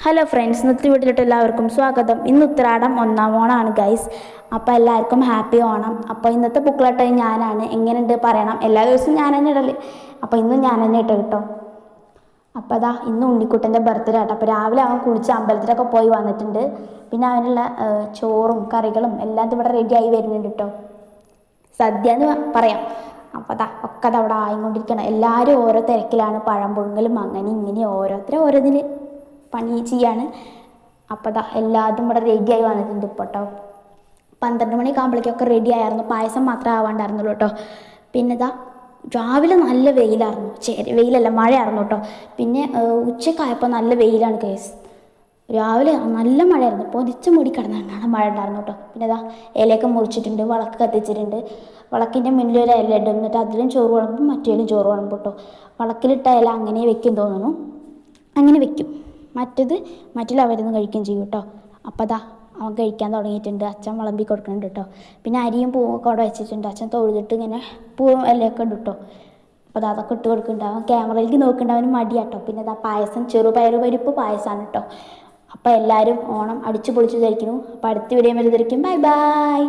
Hello friends, ഇന്നത്തെ വീട്ടിലോട്ട് എല്ലാവർക്കും സ്വാഗതം. ഇന്ന് ഉത്രാടം 1-ാം ഓണമാണ് ഗൈസ്. അപ്പോൾ എല്ലാവർക്കും ഹാപ്പി ഓണം. അപ്പോൾ ഇന്നത്തെ ബുക്കിലോട്ടായി ഞാനാണ്. എങ്ങനെയുണ്ട് പറയണം. എല്ലാ ദിവസവും ഞാൻ തന്നെ ഇടല്, അപ്പോൾ ഇന്നും ഞാൻ തന്നെ ഇട്ട് കേട്ടോ. അപ്പോൾ അതാ ഇന്ന് ഉണ്ണിക്കുട്ടൻ്റെ ബർത്ത്ഡേ ആട്ടോ. അപ്പോൾ രാവിലെ അവൻ കുളിച്ച് അമ്പലത്തിലൊക്കെ പോയി വന്നിട്ടുണ്ട്. പിന്നെ അവനുള്ള ചോറും കറികളും എല്ലാം ഇവിടെ റെഡിയായി വരുന്നുണ്ട് കേട്ടോ. സദ്യ എന്ന് പറയാം. അപ്പോൾ അതാ ഒക്കെ അതവിടെ ആയിക്കൊണ്ടിരിക്കണം. എല്ലാവരും ഓരോ തിരക്കിലാണ്. പഴം പുഴുങ്ങലും അങ്ങനെ ഇങ്ങനെ ഓരോരുത്തരും പണി ചെയ്യാണ്. അപ്പോൾ അതാ എല്ലാതും ഇവിടെ റെഡിയായി വന്നിട്ടുണ്ട് ഇപ്പോൾ കേട്ടോ. 12 മണിയൊക്കെ ആകുമ്പോഴേക്കൊക്കെ റെഡി ആയിരുന്നു. പായസം മാത്രമേ ആവാണ്ടായിരുന്നുള്ളൂ കേട്ടോ. പിന്നെ ഇതാ രാവിലെ നല്ല വെയിലായിരുന്നു. വെയിലല്ല, മഴയായിരുന്നു കേട്ടോ. പിന്നെ ഉച്ചക്കായപ്പോൾ നല്ല വെയിലാണ് കേസ്. രാവിലെ നല്ല മഴയായിരുന്നു. പൊതിച്ച് മൂടി കിടന്നാണ് മഴ ഉണ്ടായിരുന്നു കേട്ടോ. പിന്നെ ഇതാ ഇലയൊക്കെ മുറിച്ചിട്ടുണ്ട്, വിളക്ക് കത്തിച്ചിട്ടുണ്ട്. വിളക്കിൻ്റെ മുന്നിൽ ഒരു ഇല ഇടും, എന്നിട്ട് അതിലും ചോറ് വിളമ്പും മറ്റേലും ചോറ് വിളമ്പും കേട്ടോ. വിളക്കിലിട്ട ഇല അങ്ങനെ വെക്കും തോന്നുന്നു, അങ്ങനെ വെക്കും. മറ്റുള്ള അവരൊന്നും കഴിക്കുകയും ചെയ്യും കേട്ടോ. അപ്പോൾ അതാ അവൻ കഴിക്കാൻ തുടങ്ങിയിട്ടുണ്ട്. അച്ഛൻ വിളമ്പി കൊടുക്കുന്നുണ്ട് കേട്ടോ. പിന്നെ അരിയും പൂവൊക്കെ അവിടെ വെച്ചിട്ടുണ്ട്. അച്ഛൻ തൊഴുതിട്ട് ഇങ്ങനെ പൂവും ഇലയൊക്കെ ഉണ്ട് കേട്ടോ. അപ്പോൾ അതൊക്കെ ഇട്ട് കൊടുക്കുന്നുണ്ട്. അവൻ ക്യാമറയിലേക്ക് നോക്കുന്നുണ്ട്. അവന് മടിയാട്ടോ. പിന്നെ അതാ പായസം, ചെറുപയറ് പരിപ്പ് പായസമാണ് കേട്ടോ. അപ്പോൾ എല്ലാവരും ഓണം അടിച്ചു പൊളിച്ച് ധരിക്കുന്നു. അപ്പോൾ അടുത്ത വീഡിയോ വരെ ധരിക്കും. Bye by.